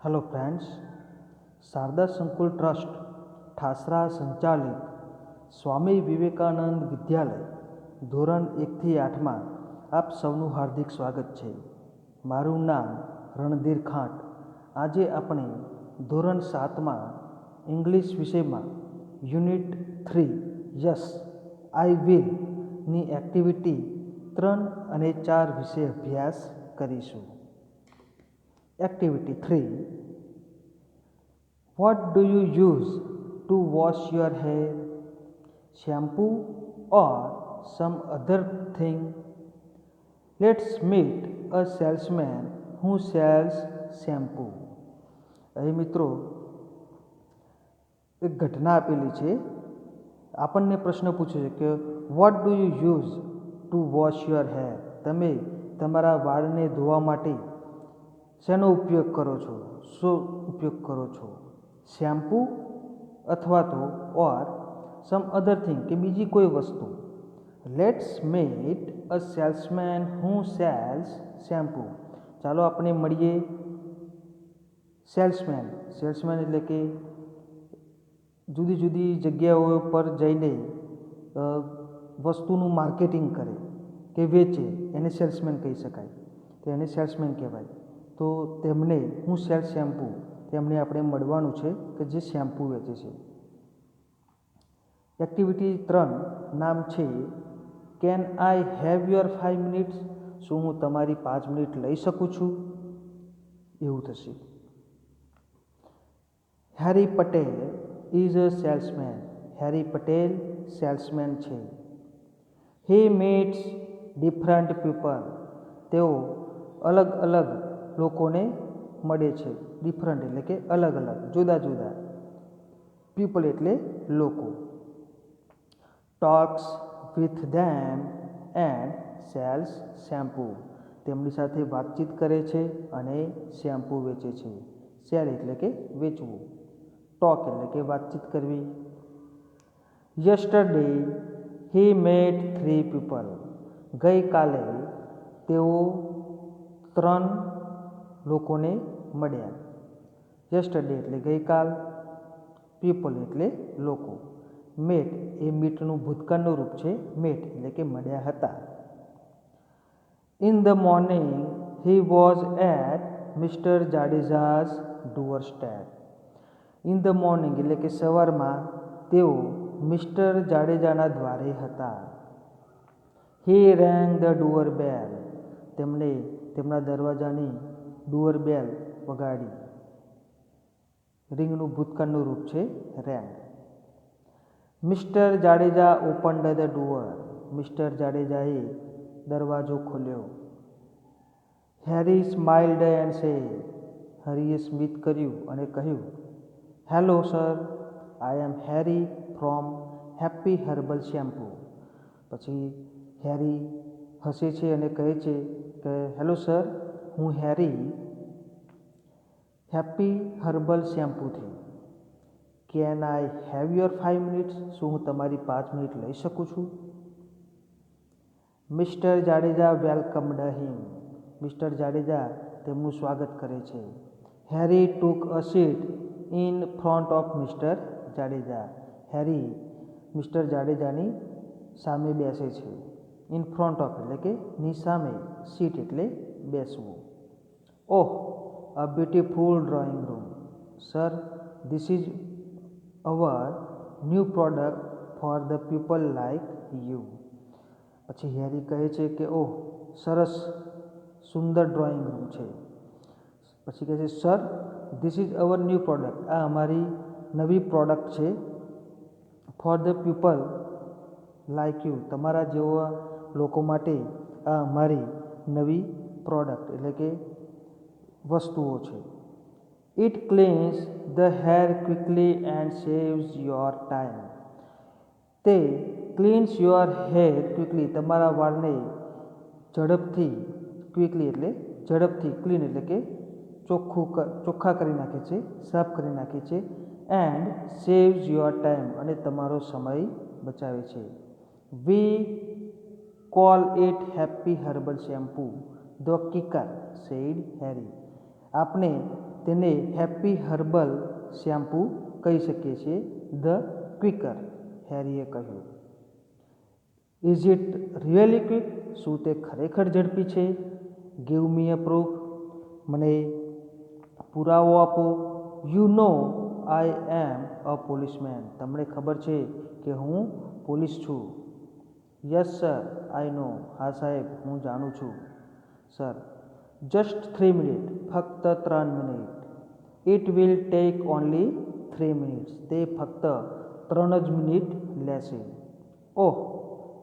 Hello friends, Sharda સંકુલ trust Thasra સંચાલિત સ્વામી વિવેકાનંદ વિદ્યાલય ધોરણ 1થી 8માં આપ સૌનું હાર્દિક સ્વાગત છે. મારું નામ રણધીર ખાંટ. આજે આપણે ધોરણ 7માં ઇંગ્લિશ વિષયમાં યુનિટ 3 યસ આઈ વિલ ની એક્ટિવિટી 3 અને 4 વિશે અભ્યાસ કરીશું. Activity 3. What do you use to wash your hair? Shampoo or some other thing? Let's meet a salesman who sells shampoo. અહીં મિત્રો એક ઘટના આપેલી છે. આપણને પ્રશ્ન પૂછ્યો છે કે what do you use to wash your hair? તમે તમારા વાળને ધોવા માટે શેનો ઉપયોગ કરો છો? શું ઉપયોગ કરો છો? શેમ્પૂ અથવા તો ઓર સમ અધર થિંગ કે બીજી કોઈ વસ્તુ. Let's meet a salesman who sells shampoo. ચાલો આપણે મળીએ સેલ્સમેન. સેલ્સમેન એટલે કે જુદી જુદી જગ્યાઓ પર જઈને વસ્તુનું માર્કેટિંગ કરે કે વેચે, એને સેલ્સમેન કહી શકાય. તો એને સેલ્સમેન કહેવાય. તો તેમને હું સેલ્સ શેમ્પૂ, તેમને આપણે મળવાનું છે કે જે શેમ્પૂ વેચે છે. એક્ટિવિટી 3 નામ છે can I have your 5 minutes? શું હું તમારી 5 મિનિટ લઈ શકું છું? એવું થશે. Harry Patel is a salesman. Harry Patel salesman છે. He meets different people. તેઓ અલગ અલગ લોકોને મળે છે. ડિફરન્ટ એટલે કે અલગ અલગ, જુદા જુદા. પીપલ એટલે લોકો. Talks with them and cells shampoo. તેમની સાથે વાતચીત કરે છે અને શેમ્પૂ વેચે છે. સેલ એટલે કે વેચવું. ટોક એટલે કે વાતચીત કરવી. યસ્ટરડે હી મેટ 3 પીપલ. ગઈકાલે તેઓ 3 લોકોને મળ્યા. યસ્ટરડે એટલે ગઈકાલ, પીપલ એટલે લોકો. મેટ એ મીટનું ભૂતકાળનું રૂપ છે. મેટ એટલે કે મળ્યા હતા. In the morning he was at mister Jadeja's door step. In the morning એટલે કે સવારમાં તેઓ મિસ્ટર જાડેજાના દ્વારે હતા. He rang the door bell. તેમણે તેમના દરવાજાની ડોર બેલ વગાડી. રિંગનું ભૂતકાળનું રૂપ છે rang. Mr Jadeja opened the door. Mr જાડેજાએ દરવાજો ખોલ્યો. Harry smiled and said. હરીએ સ્મિત કર્યું અને કહ્યું, hello sir, I am Harry from happy herbal shampoo. પછી હેરી હસે છે અને કહે છે કે હેલો સર, હું હેરી હેપી હર્બલ શેમ્પૂથી. Can I have your 5 minutes? શું હું તમારી 5 મિનિટ લઈ શકું છું? Mister Jadeja welcomed him. Mister Jadeja તેમનું સ્વાગત કરે છે. Harry took a seat in front of mister Jadeja. Harry mister જાડેજાની સામે બેસે છે. ઇન ફ્રન્ટ ઓફ એટલે કે ની સામે, સીટ એટલે બેસવું. Oh, a beautiful drawing room. Sir, this is our new product for the people like you. પછી હેરી કહે છે કે ઓહ, સરસ સુંદર ડ્રોઈંગ રૂમ છે. પછી કહે છે sir, this is our new product. આ અમારી નવી પ્રોડક્ટ છે. Four the people like you. તમારા જેવા લોકો માટે આ અમારી નવી પ્રોડક્ટ એટલે કે વસ્તુઓ છે. It cleanse the hair quickly and saves your time. તે ક્લીન્સ યોર હેર ક્વિકલી. તમારા વાળને ઝડપથી, ક્વિકલી એટલે ઝડપથી, ક્લીન એટલે કે ચોખ્ખા કરી નાખે છે, સાફ કરી નાખે છે. એન્ડ સેવ્સ યોર ટાઈમ અને તમારો સમય બચાવે છે. We call it happy herbal shampoo the kicker, said Harry. આપણે તેને હેપી હર્બલ શેમ્પૂ કહી શકીએ છીએ. ધ ક્વિકર, હેરીએ કહ્યું. Is it really quick? શું તે ખરેખર ઝડપી છે? ગીવ મી અ પ્રૂફ, મને પુરાવો આપો. You know I M a policeman, તમને ખબર છે કે હું પોલીસ છું. યસ સર, આઈ નો, હા સાહેબ, હું જાણું છું. સર, જસ્ટ 3 મિનિટ, ફક્ત 3 minute. It will take only 3 minutes, તે ફક્ત 3 જ મિનિટ લેશે. ઓહ,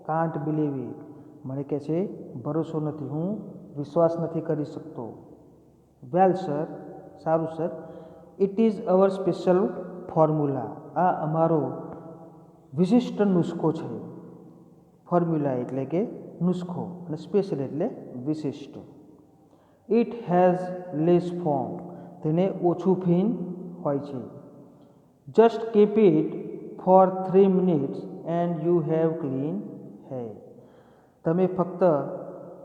કાન્ટ બિલીવ ઇટ, મને કહે છે ભરોસો નથી, હું વિશ્વાસ નથી કરી શકતો. વેલ સર, સારું sir, it is our special formula, આ અમારો વિશિષ્ટ નુસ્ખો છે. ફોર્મ્યુલા એટલે કે નુસ્ખો અને સ્પેશિયલ એટલે વિશિષ્ટ. ઇટ હેઝ લેસ ફોમ, તેને ઓછું ફીન હોય છે. Just keep it for 3 minutes and you have clean hair, તમે ફક્ત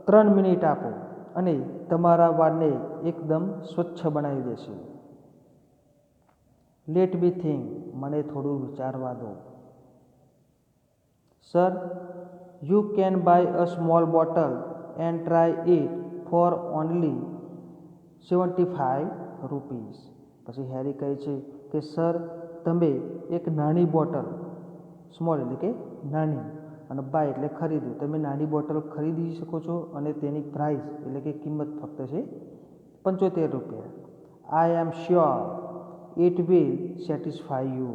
3 મિનિટ આપો અને તમારા વાળને એકદમ સ્વચ્છ બનાવી દેશે. લેટ મી થિંક, મને થોડું વિચારવા દો. Sir, you can by a small bottle and try it four only 75 rupees. પછી હેરી કહે છે કે સર, તમે એક નાની બોટલ, સ્મોલ એટલે કે નાની, અને બાય એટલે ખરીદવું, તમે નાની બોટલ ખરીદી શકો છો અને તેની પ્રાઇસ એટલે કે કિંમત ફક્ત છે 75 રૂપિયા. I am sure it will satisfy you,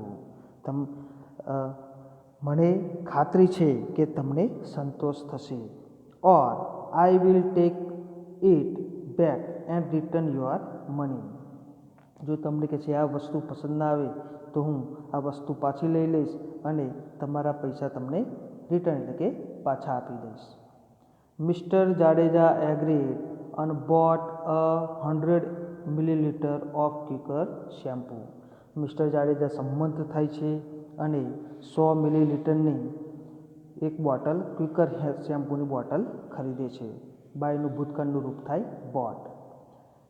મને ખાતરી છે કે તમને સંતોષ થશે. Or I will take it back and return your money, જો તમને કહે છે આ વસ્તુ પસંદ ના આવે તો હું આ વસ્તુ પાછી લઈ લઈશ અને તમારા પૈસા તમને રિટર્ન એટલે કે પાછા આપી દઈશ. Mister Jadeja agreed and bought 100 milliliter of quicker shampoo. Mister Jadeja સંમત થાય છે અને 100 મિલીલીટરની એક બોટલ ક્વિકર શેમ્પૂની બોટલ ખરીદે છે. બાયનું ભૂતકાળનું રૂપ થાય bought.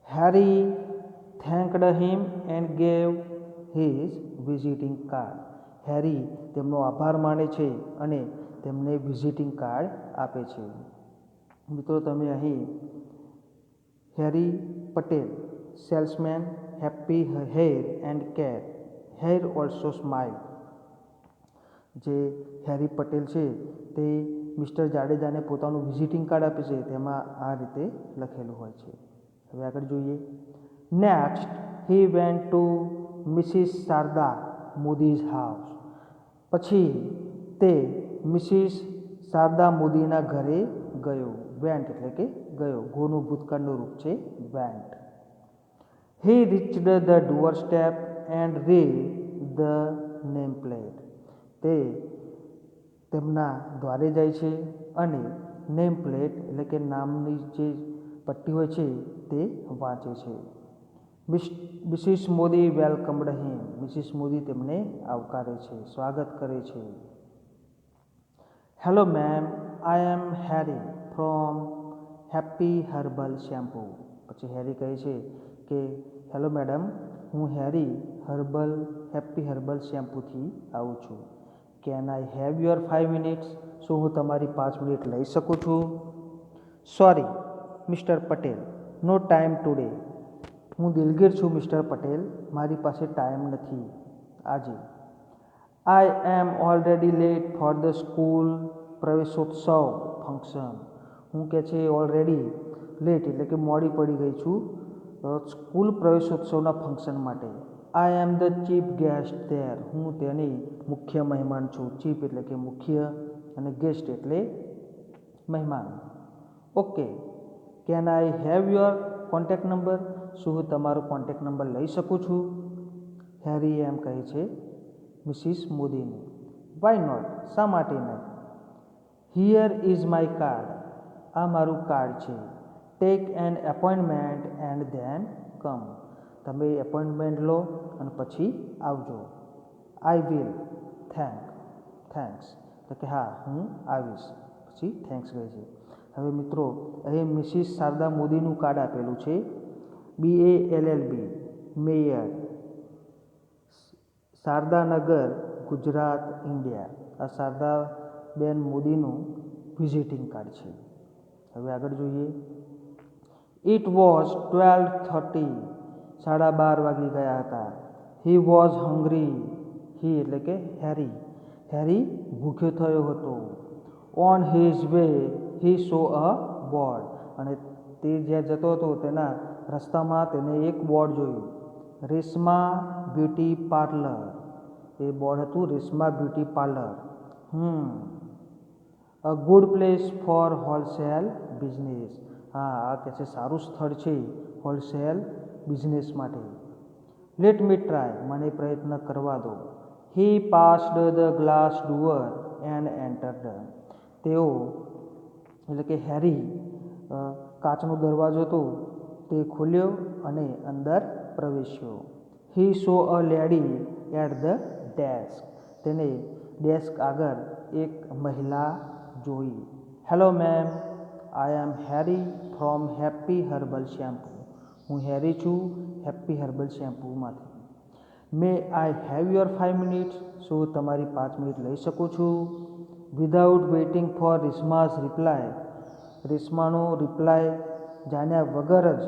Harry thanked him and gave his visiting card. Harry તેમનો આભાર માને છે અને તેમને વિઝિટિંગ કાર્ડ આપે છે. મિત્રો, તમે અહીં Harry Patel, salesman, happy hair and care, hair also smile, જે હેરી પટેલ છે તે મિસ્ટર જાડેજાને પોતાનું વિઝિટિંગ કાર્ડ આપે છે, તેમાં આ રીતે લખેલું હોય છે. હવે આગળ જોઈએ. Next he went to Mrs Sharda Modi's house. પછી તે મિસિસ શારદા મોદીના ઘરે ગયો. વેન્ટ એટલે કે ગયો, ગોનું ભૂતકાળનું રૂપ છે vent. He reached the door step and read the name plate. તે તેમના દ્વારે જાય છે અને નેમ પ્લેટ એટલે કે નામની જે પટ્ટી હોય છે તે વાંચે છે. Mrs Modi welcomed him. Mrs Modi તેમને આવકારે છે, સ્વાગત કરે છે. Hello ma'am, I am Harry from happy herbal shampoo. પછી હેરી કહે છે કે હેલો મેડમ, હું હેરી હેપી હર્બલ શેમ્પૂથી આવું છું. Can I have your 5 minutes? શું હું તમારી 5 મિનિટ લઈ શકું છું? સોરી મિસ્ટર પટેલ, નો ટાઈમ ટુડે. હું દિલગીર છું મિસ્ટર પટેલ, મારી પાસે ટાઈમ નથી આજે. I am already late for the school Praveshotsav function. હું કહે છે ઓલરેડી લેટ એટલે કે મોડી પડી ગઈ છું સ્કૂલ પ્રવેશોત્સવના ફંક્શન માટે. I am the chief guest there. હું તેની મુખ્ય મહેમાન છું. ચીફ એટલે કે મુખ્ય અને ગેસ્ટ એટલે મહેમાન. Okay, can I have your contact number? શું હું તમારો કોન્ટેક્ટ નંબર લઈ શકું છું? હેરી એમ કહે છે મિસિસ મોદીને. Why not? શા માટે નહીં? Here is my card. આ મારું કાર્ડ છે. Take an appointment and then come. તમે એપોઇન્ટમેન્ટ લો અને પછી આવજો. I will. થેન્ક્સ. તો કે હા, હું આવીશ. પછી થેન્ક્સ કહે છે. હવે મિત્રો, અહીં મિસિસ શારદા મોદીનું કાર્ડ આપેલું છે, BALLB. Mayor, Sharadanagar, Gujarat, India. આ શારદાબેન મોદીનું વિઝિટિંગ કાર્ડ છે. હવે આગળ જોઈએ. ઇટ વોઝ 12:30, 12:30 વાગી ગયા હતા. હી વોઝ હંગ્રી, હી એટલે કે હેરી, હેરી ભૂખ્યો થયો હતો. On his way he saw a board, અને તે જ્યાં જતો હતો તેના રસ્તામાં તેને એક બોર્ડ જોયું. રેશમા બ્યુટી પાર્લર, એ બોર્ડ હતું Reshma beauty parlour. A good place for wholesale business, હા આ કહે છે સારું સ્થળ છે હોલસેલ બિઝનેસ માટે. લેટ મી ટ્રાય, મને પ્રયત્ન કરવા દો. He passed the glass door and entered, તેઓ એટલે કે હેરી કાચનો દરવાજો હતો તે ખોલ્યો અને અંદર પ્રવેશ્યો. He saw a lady at the desk, તેને ડેસ્ક આગળ એક મહિલા જોઈ. Hello ma'am, I am Harry from happy herbal shampoo, હું હેરી છું હેપી હર્બલ શેમ્પૂમાંથી. May I have your 5 minutes, શું તમારી 5 મિનિટ લઈ શકું છું? Without waiting for Reshma's reply, રેશમાનો રિપ્લાય જાણ્યા વગર જ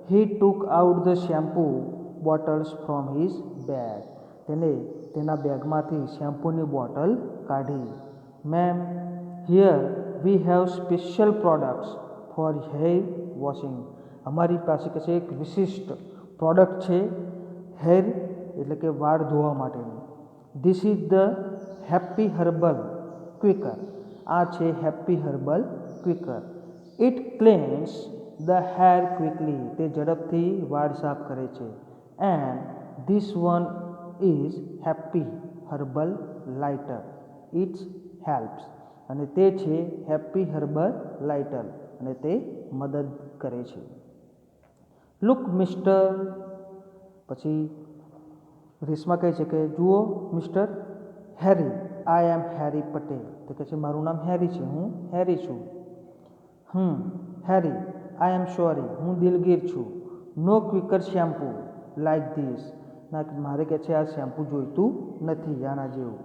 he took out the shampoo bottles from his bag, તેને તેના બેગમાંથી શેમ્પૂની બોટલ કાઢી. Ma'am, here we have special products for hair washing, અમારી પાસે કશે એક વિશિષ્ટ પ્રોડક્ટ છે હેર એટલે કે વાળ ધોવા માટેની. This is the happy herbal quicker, આ છે happy herbal quicker. It cleans the hair quickly, તે ઝડપથી વાળ સાફ કરે છે. And this one is happy herbal lighter, it's helps, અને તે છે હેપી હર્બલ લાઇટર અને તે મદદ કરે છે. લુક મિસ્ટર, પછી રેશમા કહે છે કે જુઓ મિસ્ટર હેરી, આઈ એમ હેરી પટેલ, તો કહે છે મારું નામ હેરી છે, હું હેરી છું. હેરી, આઈ એમ સોરી, હું દિલગીર છું. નો ક્વિકર શેમ્પૂ લાઈક ધીસ, ના મારે કહે છે આ શેમ્પૂ જોઈતું નથી આના જેવું.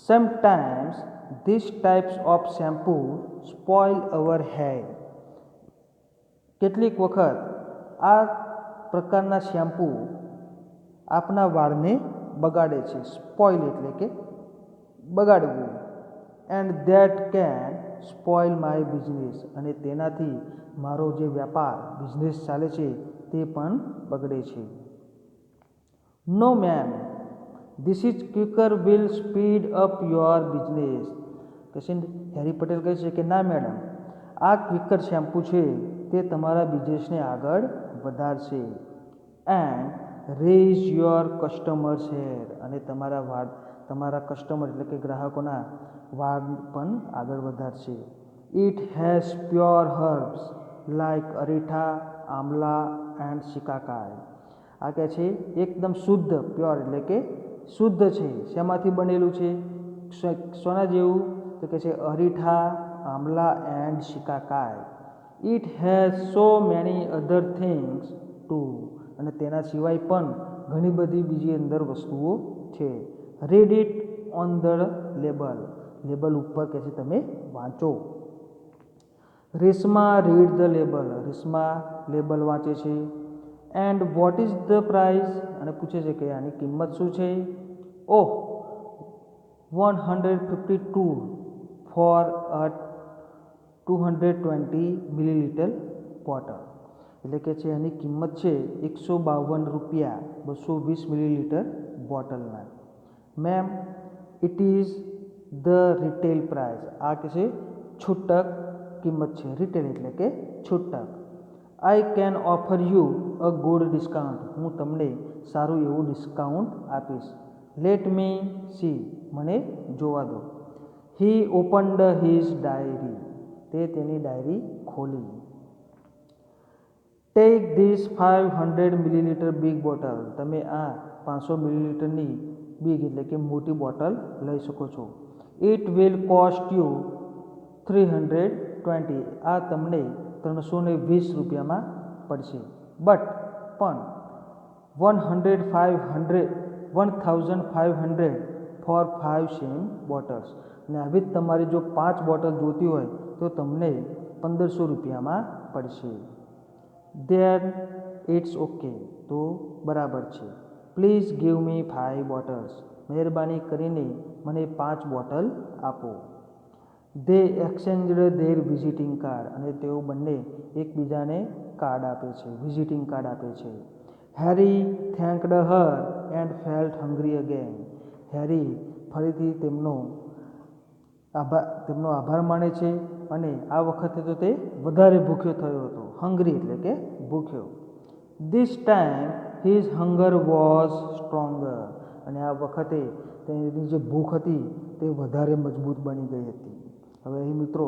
Sometimes this types of shampoo spoil our hair, કેટલીક વખત આ પ્રકારના શેમ્પૂ આપણા વાળને બગાડે છે. સ્પોઇલ એટલે કે બગાડવું. And that can spoil my business, અને તેનાથી મારો જે વેપાર બિઝનેસ ચાલે છે તે પણ બગડે છે. No ma'am, this is quicker will speed up your business, કશે હેરી પટેલ કહે છે કે ના મેડમ, આ ક્વિકર શેમ્પૂ છે તે તમારા બિઝનેસને આગળ વધારશે. And rays your customers hair, અને તમારા કસ્ટમર એટલે કે ગ્રાહકોના વાળ પણ આગળ વધારશે. It has pure herbs like aritha, amla and shikakai, આ કહે છે એકદમ શુદ્ધ, પ્યોર એટલે કે શુદ્ધ છે. શેમાંથી બનેલું છે? સોના જેવું? તો કહે છે aritha, amla and shikakai. It has so many other things too, અને તેના સિવાય પણ ઘણી બધી બીજી અંદર વસ્તુઓ છે. Read it on the label, label ઉપર કહે છે તમે વાંચો. Reshma read the label, Reshma label વાંચે છે. And what is the price, અને પૂછે છે કે આની કિંમત શું છે? Oh, 152 for a 220 millilitre bottle, એટલે કે છે એની કિંમત છે 152 રૂપિયા 220 મિલીલીટર બોટલના. Ma'am, it is the retail price, આ કે છે છૂટક કિંમત છે. રિટેલ એટલે કે છૂટક. I can offer you a good discount, હું તમને સારું એવું ડિસ્કાઉન્ટ આપીશ. લેટ મી સી, મને જોવા દો. હી ઓપન્ડ હિઝ ડાયરી, તે તેની ડાયરી ખોલી. Take this 500 millilitre big bottle, તમે આ 500 મિલીલીટરની બિગ એટલે કે મોટી બોટલ લઈ શકો છો. ઇટ વિલ કોસ્ટ યુ 320, આ તમને 320 રૂપિયામાં પડશે. બટ પણ 1500 ફોર 5 સેમ બોટલ્સ. અને આવી જ તમારે જો 5 બોટલ જોતી હોય તો તમને 1500 રૂપિયામાં પડશે. ધેન ઇટ્સ ઓકે, તો બરાબર છે. પ્લીઝ ગીવ મી 5 બોટલ્સ, મહેરબાની કરીને મને 5 બોટલ આપો. ધે એક્સચેન્જડ ધેર વિઝિટિંગ કાર્ડ, અને તેઓ બંને એકબીજાને કાર્ડ આપે છે, વિઝિટિંગ કાર્ડ આપે છે. Harry thanked her and felt hungry again. Harry ફરીથી તેમનો આભાર માને છે અને આ વખતે તો તે વધારે ભૂખ્યો થયો હતો. હંગ્રી એટલે કે ભૂખ્યો. This time his hunger was stronger. અને આ વખતે તેની જે ભૂખ હતી તે વધારે મજબૂત બની ગઈ હતી. હવે અહીં મિત્રો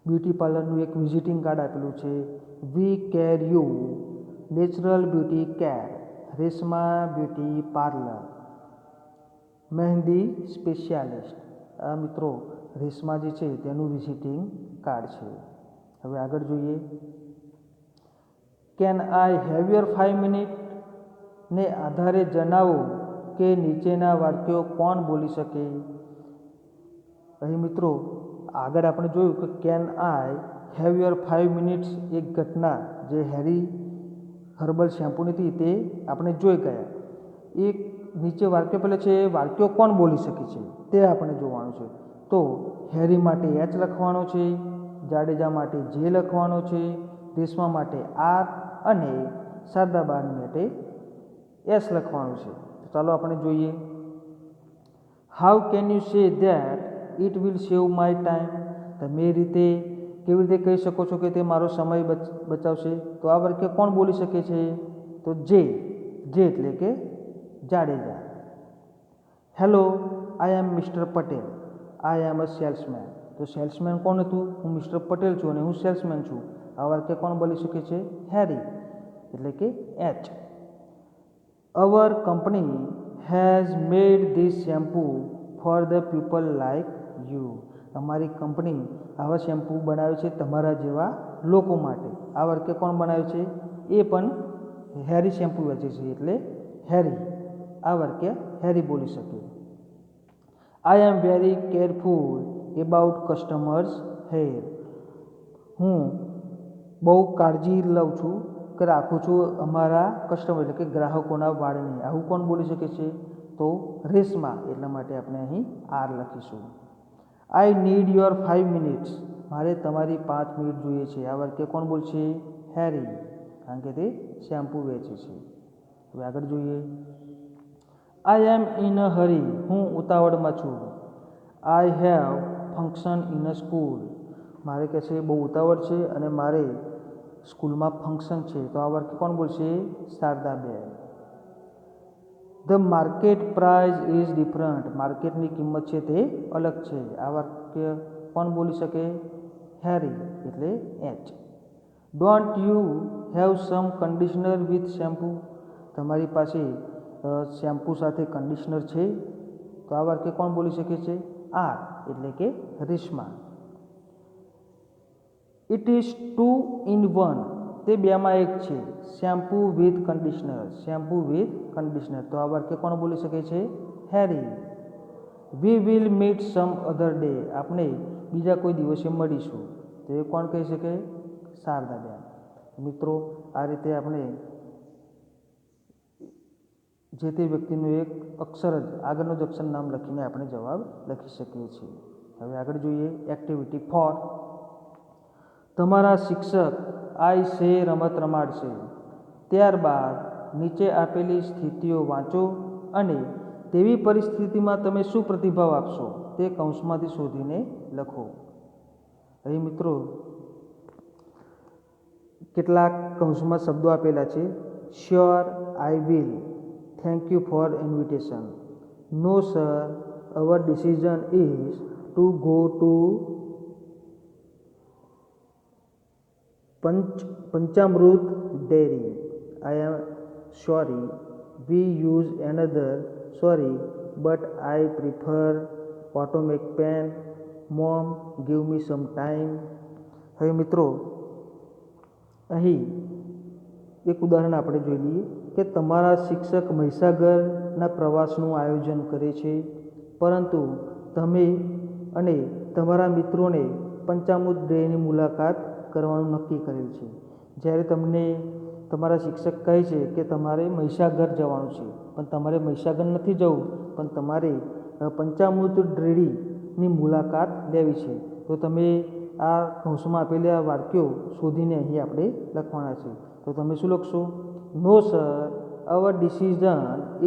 બ્યુટી પાર્લરનું એક વિઝિટિંગ કાર્ડ આપેલું છે. We care you natural beauty care, Reshma beauty parlour, mehndi specialist. આ મિત્રો રેશમા જે છે તેનું વિઝિટિંગ કાર્ડ છે. હવે આગળ જોઈએ. Can I have your 5 minute ને આધારે જણાવો કે નીચેના વાક્યો કોણ બોલી શકે. અહીં મિત્રો આગળ આપણે જોયું કે can I have your 5 minutes એક ઘટના જે હેરી હર્બલ શેમ્પૂની હતી તે આપણે જોઈ ગયા. એક નીચે વાક્ય પહેલાં છે, વાક્યો કોણ બોલી શકે છે તે આપણે જોવાનું છે. તો હેરી માટે એચ લખવાનો છે, જાડેજા માટે જે લખવાનો છે, રેશમા માટે આર અને શારદાબેન માટે એસ લખવાનું છે. તો ચાલો આપણે જોઈએ. How can you say that it will save my time. તમે એ રીતે કેવી રીતે કહી શકો છો કે તે મારો સમય બચાવશે. તો આ વાક્ય કોણ બોલી શકે છે? તો જે એટલે કે જાડેજા. હેલો, આઈ એમ મિસ્ટર પટેલ, આઈ એમ અ સેલ્સમેન. તો સેલ્સમેન કોણ હતું? હું મિસ્ટર પટેલ છું અને હું સેલ્સમેન છું. આ વાક્ય કોણ બોલી શકે છે? હેરી એટલે કે H. Hour company has made this shampoo four the people like you. અમારી કંપની આવા શેમ્પૂ બનાવે છે તમારા જેવા લોકો માટે. આ વાક્ય કોણ બનાવે છે? એ પણ હેરી શેમ્પૂ વેચે છે એટલે હેરી. આ વાક્ય હેરી બોલી શકે. I am very careful about customers hair. હું બહુ કાળજી લઉં છું કે રાખું છું અમારા કસ્ટમર એટલે કે ગ્રાહકોના વાળની. આવું કોણ બોલી શકે છે? તો રેશમા. એટલા માટે આપણે અહીં આર લખીશું. I need your 5 minutes. મારે તમારી 5 મિનિટ જોઈએ છે. આ વાક્ય કોણ બોલશે? હેરી, કારણ કે તે શેમ્પૂ વેચે છે. હવે આગળ જોઈએ. આઈ એમ ઇન અ હરી. હું ઉતાવળમાં છું. I have function in a school. મારે કહે છે બહુ ઉતાવળ છે અને મારે સ્કૂલમાં ફંક્શન છે. તો આ વાક્ય કોણ બોલશે? Shardaben. The market price is different. માર્કેટની કિંમત છે તે અલગ છે. આ વાક્ય કોણ બોલી શકે? હેરી એટલે H. Don't you have sum conditioner with shampoo. તમારી પાસે શેમ્પૂ સાથે કન્ડિશનર છે. તો આ વાક્ય કોણ બોલી શકે છે? આર એટલે કે રેશમા. It is 2 in 1. તે 2માં 1 છે. Shampoo with conditioner, shampoo with conditioner. તો આ વાક્ય કોણ બોલી શકે છે? Harry. We will meet some other day. આપણે બીજા કોઈ દિવસે મળીશું. તો એ કોણ કહી શકે? શારદાબેન. મિત્રો આ રીતે આપણે જે તે વ્યક્તિનું એક અક્ષર જ આગળનું જ અક્ષર નામ લખીને આપણે જવાબ લખી શકીએ છીએ. હવે આગળ જોઈએ. એક્ટિવિટી 4. તમારા શિક્ષક આઈ સે રમત રમાડશે. ત્યારબાદ નીચે આપેલી સ્થિતિઓ વાંચો અને તેવી પરિસ્થિતિમાં તમે શું પ્રતિભાવ આપશો તે કૌંસમાંથી શોધીને લખો. અહીં મિત્રો કેટલાક કૌંસમાં શબ્દો આપેલા છે. Sure, I will, thank you for invitation, no sir, our decision is to go to Panchamrut dairy, I am sorry, we use another, sorry but I prefer automatic pen, mom give me some time. હવે મિત્રો અહીં એક ઉદાહરણ આપણે જોઈ લઈએ કે કે તમારા શિક્ષક મહીસાગરના પ્રવાસનું આયોજન કરે છે, પરંતુ તમે અને તમારા મિત્રોને પંચામૃત ડેરીની મુલાકાત કરવાનું નક્કી કરેલ છે. જ્યારે તમને તમારા શિક્ષક કહે છે કે તમારે મહીસાગર જવાનું છે, પણ તમારે મહીસાગર નથી જવું, પણ તમારે પંચામૃત ડેરીની મુલાકાત લેવી છે, તો તમે આ કૌંસમાં આપેલા આ વાક્યો શોધીને અહીં આપણે લખવાના છે. તો તમે શું લખશો? No sir, our decision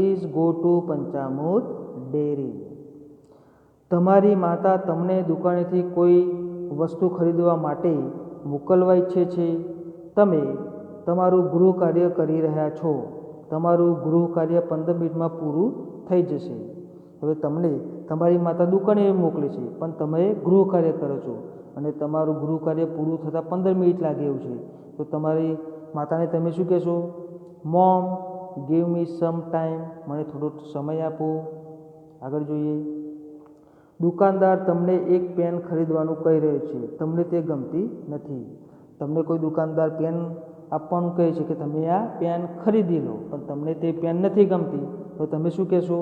is go to Panchamrut dairy. તમારી માતા તમને દુકાનેથી કોઈ વસ્તુ ખરીદવા માટે મોકલવા ઈચ્છે છે. તમે તમારું ગૃહ કાર્ય કરી રહ્યા છો. તમારું ગૃહ કાર્ય 15 મિનિટમાં પૂરું થઈ જશે. હવે તમને તમારી માતા દુકાને મોકલે છે, પણ તમે ગૃહ કાર્ય કરો છો અને તમારું ગૃહ કાર્ય પૂરું થતાં 15 મિનિટ લાગે એવું છે. તો તમારી માતાને તમે શું કહેશો? Mom, give me some time, મને થોડો સમય આપો. આગળ જોઈએ. દુકાનદાર તમને એક પેન ખરીદવાનું કહી રહ્યો છે. તમને તે ગમતી નથી. તમને કોઈ દુકાનદાર પેન આપવાનું કહે છે કે તમે આ પેન ખરીદી લો, પણ તમને તે પેન નથી ગમતી, તો તમે શું કહેશો?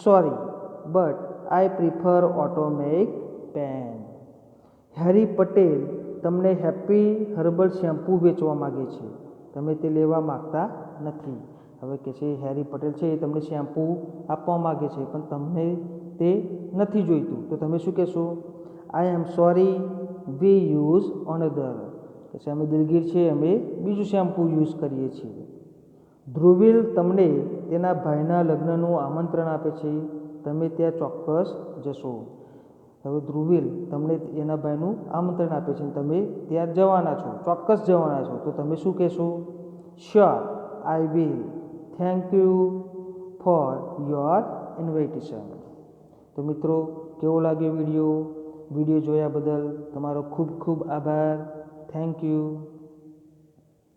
Sorry, but I prefer automatic pen. Harry Patel તમને હેપી હર્બલ શેમ્પૂ વેચવા માગે છે. તમે તે લેવા માગતા નથી. હવે કે છે હેરી પટેલ છે એ તમને શેમ્પૂ આપવા માગે છે, પણ તમને તે નથી જોઈતું, તો તમે શું કહેશો? I am sorry, we use another. પછી અમે દિલગીર છે, અમે બીજું શેમ્પૂ યુઝ કરીએ છીએ. ધ્રુવીલ તમને તેના ભાઈના લગ્નનું આમંત્રણ આપે છે. તમે ત્યાં ચોક્કસ જશો. હવે ધ્રુવીલ તમને એના ભાઈનું આમંત્રણ આપે છે અને તમે ત્યાં જવાના છો, ચોક્કસ જવાના છો, તો તમે શું કહેશો? Sure, I will. Thank you for your invitation. તો મિત્રો, કેવો લાગ્યો વિડીયો જોયા બદલ તમારો ખૂબ ખૂબ આભાર. Thank you.